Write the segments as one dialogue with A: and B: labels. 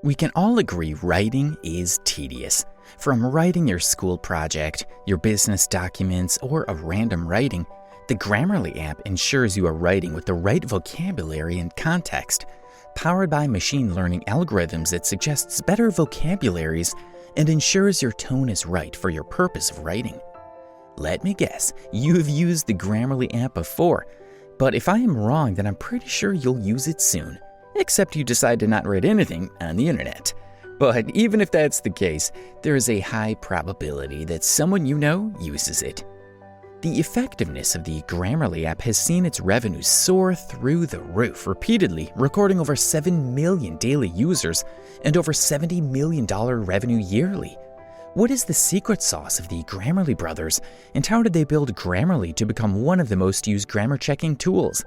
A: We can all agree writing is tedious. From writing your school project, your business documents, or a random writing, the Grammarly app ensures you are writing with the right vocabulary and context, powered by machine learning algorithms that suggests better vocabularies and ensures your tone is right for your purpose of writing. Let me guess, you've used the Grammarly app before, but if I am wrong, then I'm pretty sure you'll use it soon. Except you decide to not write anything on the internet. But even if that's the case, there is a high probability that someone you know uses it. The effectiveness of the Grammarly app has seen its revenues soar through the roof repeatedly, recording over 7 million daily users and over $70 million revenue yearly. What is the secret sauce of the Grammarly brothers, and how did they build Grammarly to become one of the most used grammar checking tools?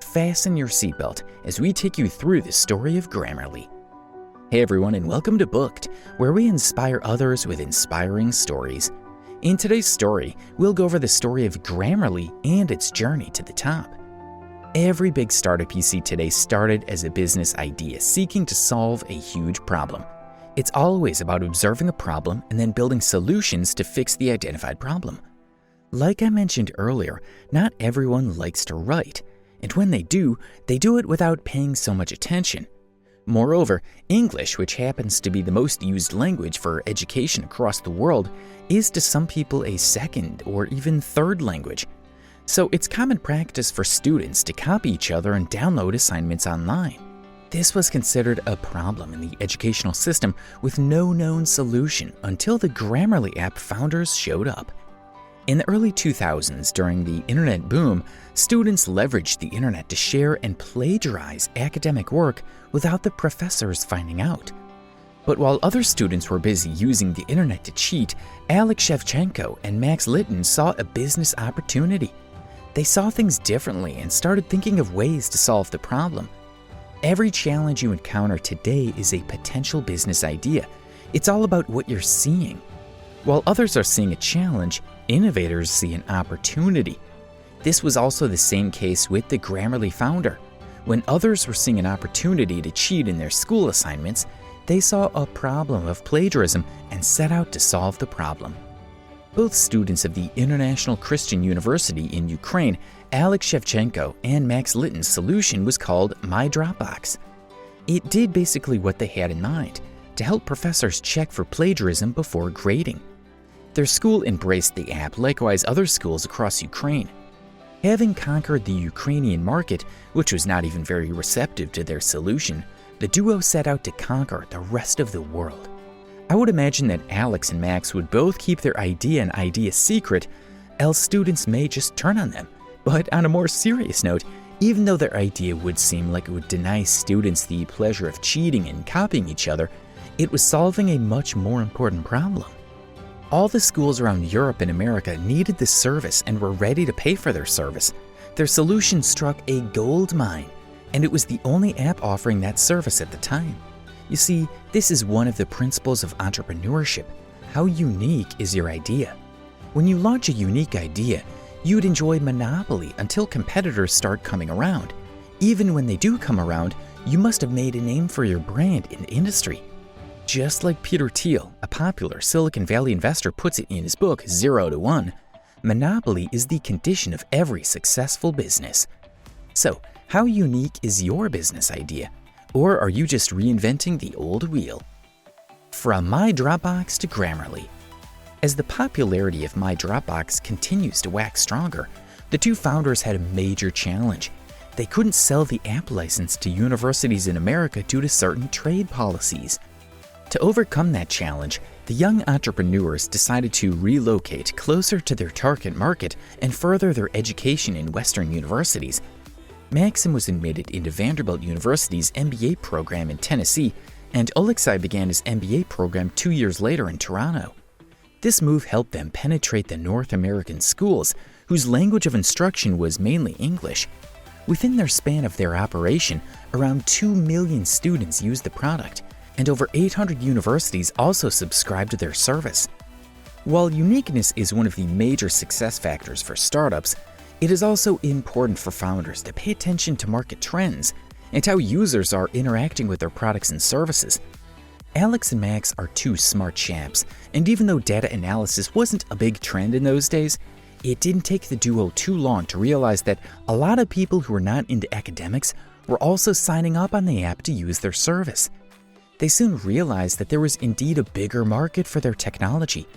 A: Fasten your seatbelt as we take you through the story of Grammarly. Hey everyone, and welcome to Booked, where we inspire others with inspiring stories. In today's story, we'll go over the story of Grammarly and its journey to the top. Every big startup you see today started as a business idea seeking to solve a huge problem. It's always about observing a problem and then building solutions to fix the identified problem. Like I mentioned earlier, not everyone likes to write. And when they do it without paying so much attention. Moreover, English, which happens to be the most used language for education across the world, is to some people a second or even third language. So it's common practice for students to copy each other and download assignments online. This was considered a problem in the educational system with no known solution until the Grammarly app founders showed up. In the early 2000s, during the internet boom, students leveraged the internet to share and plagiarize academic work without the professors finding out. But while other students were busy using the internet to cheat, Alex Shevchenko and Max Litton saw a business opportunity. They saw things differently and started thinking of ways to solve the problem. Every challenge you encounter today is a potential business idea. It's all about what you're seeing. While others are seeing a challenge, innovators see an opportunity. This was also the same case with the Grammarly founder. When others were seeing an opportunity to cheat in their school assignments, they saw a problem of plagiarism and set out to solve the problem. Both students of the International Christian University in Ukraine, Alex Shevchenko and Max Litton's solution was called My Dropbox. It did basically what they had in mind, to help professors check for plagiarism before grading. Their school embraced the app, likewise other schools across Ukraine. Having conquered the Ukrainian market, which was not even very receptive to their solution, the duo set out to conquer the rest of the world. I would imagine that Alex and Max would both keep their idea an idea secret, else students may just turn on them. But on a more serious note, even though their idea would seem like it would deny students the pleasure of cheating and copying each other, it was solving a much more important problem. All the schools around Europe and America needed this service and were ready to pay for their service. Their solution struck a gold mine, and it was the only app offering that service at the time. You see, this is one of the principles of entrepreneurship. How unique is your idea? When you launch a unique idea, you'd enjoy monopoly until competitors start coming around. Even when they do come around, you must have made a name for your brand in the industry. Just like Peter Thiel, a popular Silicon Valley investor, puts it in his book 0 to 1, monopoly is the condition of every successful business. So, how unique is your business idea? Or are you just reinventing the old wheel? From My Dropbox to Grammarly. As the popularity of My Dropbox continues to wax stronger, the two founders had a major challenge. They couldn't sell the app license to universities in America due to certain trade policies. To overcome that challenge, the young entrepreneurs decided to relocate closer to their target market and further their education in Western universities. Maxim was admitted into Vanderbilt University's MBA program in Tennessee, and Alexei began his MBA program 2 years later in Toronto. This move helped them penetrate the North American schools, whose language of instruction was mainly English. Within their span of their operation, around 2 million students used the product, and over 800 universities also subscribe to their service. While uniqueness is one of the major success factors for startups, it is also important for founders to pay attention to market trends and how users are interacting with their products and services. Alex and Max are two smart chaps, and even though data analysis wasn't a big trend in those days, it didn't take the duo too long to realize that a lot of people who were not into academics were also signing up on the app to use their service. They soon realized that there was indeed a bigger market for their technology,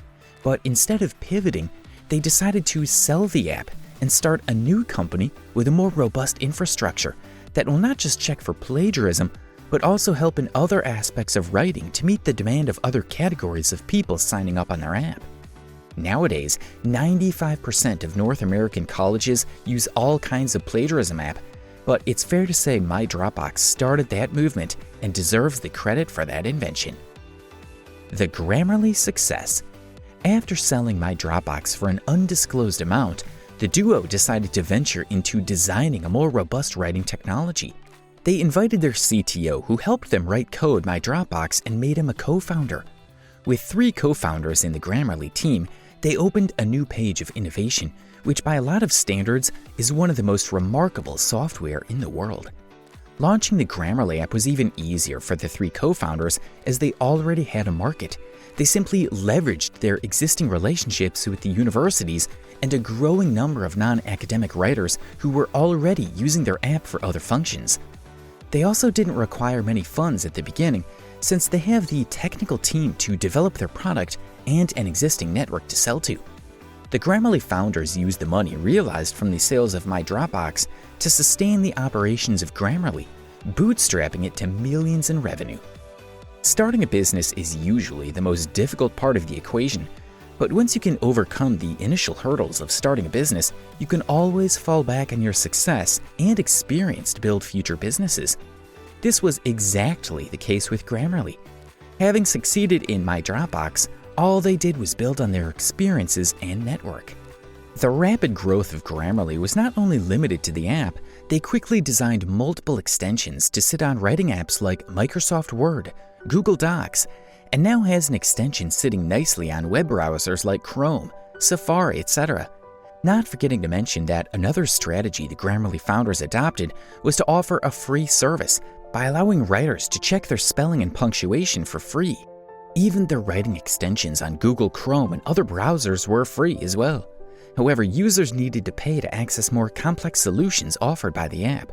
A: but instead of pivoting, they decided to sell the app and start a new company with a more robust infrastructure that will not just check for plagiarism, but also help in other aspects of writing to meet the demand of other categories of people signing up on their app. Nowadays, 95% of North American colleges use all kinds of plagiarism app, but it's fair to say my Dropbox started that movement and deserves the credit for that invention. The Grammarly success. After selling my Dropbox for an undisclosed amount, the duo decided to venture into designing a more robust writing technology. They invited their CTO, who helped them write code my Dropbox, and made him a co-founder. With 3 co-founders in the Grammarly team, they opened a new page of innovation, which by a lot of standards is one of the most remarkable software in the world. Launching the Grammarly app was even easier for the 3 co-founders as they already had a market. They simply leveraged their existing relationships with the universities and a growing number of non-academic writers who were already using their app for other functions. They also didn't require many funds at the beginning, since they have the technical team to develop their product and an existing network to sell to. The Grammarly founders used the money realized from the sales of my Dropbox to sustain the operations of Grammarly, bootstrapping it to millions in revenue. Starting a business is usually the most difficult part of the equation, but once you can overcome the initial hurdles of starting a business, you can always fall back on your success and experience to build future businesses. This was exactly the case with Grammarly. Having succeeded in my Dropbox, all they did was build on their experiences and network. The rapid growth of Grammarly was not only limited to the app, they quickly designed multiple extensions to sit on writing apps like Microsoft Word, Google Docs, and now has an extension sitting nicely on web browsers like Chrome, Safari, etc. Not forgetting to mention that another strategy the Grammarly founders adopted was to offer a free service by allowing writers to check their spelling and punctuation for free. Even their writing extensions on Google Chrome and other browsers were free as well. However, users needed to pay to access more complex solutions offered by the app.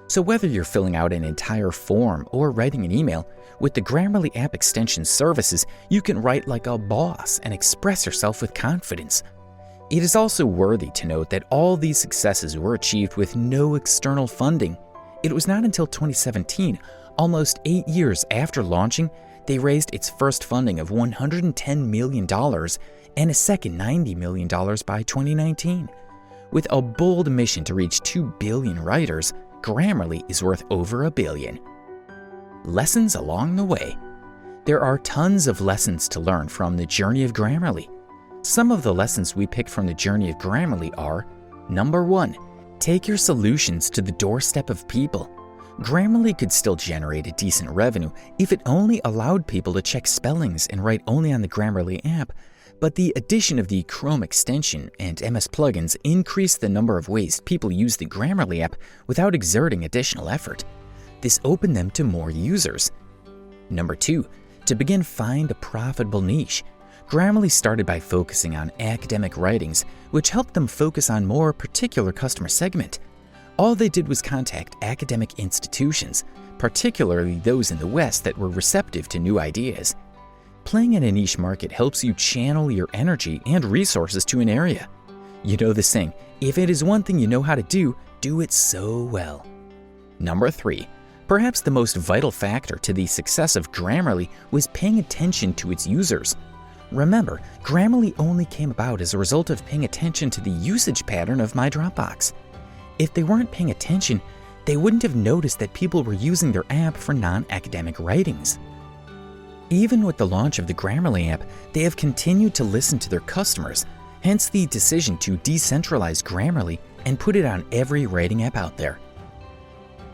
A: So whether you're filling out an entire form or writing an email, with the Grammarly app extension services, you can write like a boss and express yourself with confidence. It is also worthy to note that all these successes were achieved with no external funding. It was not until 2017, almost 8 years after launching, they raised its first funding of $110 million and a second $90 million by 2019. With a bold mission to reach 2 billion writers, Grammarly is worth over $1 billion. Lessons along the way. There are tons of lessons to learn from the journey of Grammarly. Some of the lessons we picked from the journey of Grammarly are: Number 1. Take your solutions to the doorstep of people. Grammarly could still generate a decent revenue if it only allowed people to check spellings and write only on the Grammarly app, but the addition of the Chrome extension and MS plugins increased the number of ways people use the Grammarly app without exerting additional effort. This opened them to more users. Number 2. To begin, find a profitable niche. Grammarly started by focusing on academic writings, which helped them focus on more particular customer segment. All they did was contact academic institutions, particularly those in the West that were receptive to new ideas. Playing in a niche market helps you channel your energy and resources to an area. You know the saying, if it is one thing you know how to do it so well. Number 3. Perhaps the most vital factor to the success of Grammarly was paying attention to its users. Remember, Grammarly only came about as a result of paying attention to the usage pattern of my Dropbox. If they weren't paying attention, they wouldn't have noticed that people were using their app for non-academic writings. Even with the launch of the Grammarly app, they have continued to listen to their customers, hence the decision to decentralize Grammarly and put it on every writing app out there.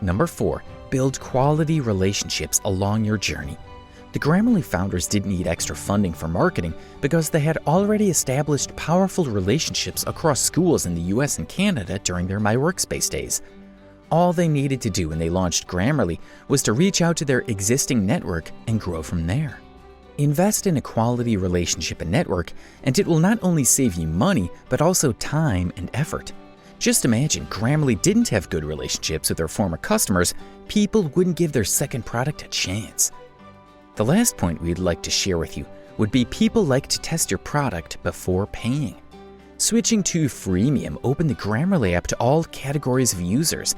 A: Number 4. Build quality relationships along your journey. The Grammarly founders didn't need extra funding for marketing because they had already established powerful relationships across schools in the US and Canada during their My Workspace days. All they needed to do when they launched Grammarly was to reach out to their existing network and grow from there. Invest in a quality relationship and network, and it will not only save you money, but also time and effort. Just imagine Grammarly didn't have good relationships with their former customers, people wouldn't give their second product a chance. The last point we'd like to share with you would be people like to test your product before paying. Switching to freemium opened the Grammarly app to all categories of users.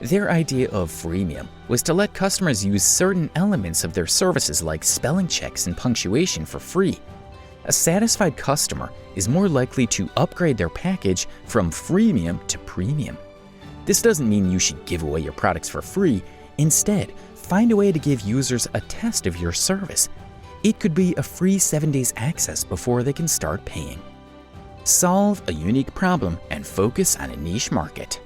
A: Their idea of freemium was to let customers use certain elements of their services like spelling checks and punctuation for free. A satisfied customer is more likely to upgrade their package from freemium to premium. This doesn't mean you should give away your products for free. Instead, find a way to give users a test of your service. It could be a free 7 days access before they can start paying. Solve a unique problem and focus on a niche market.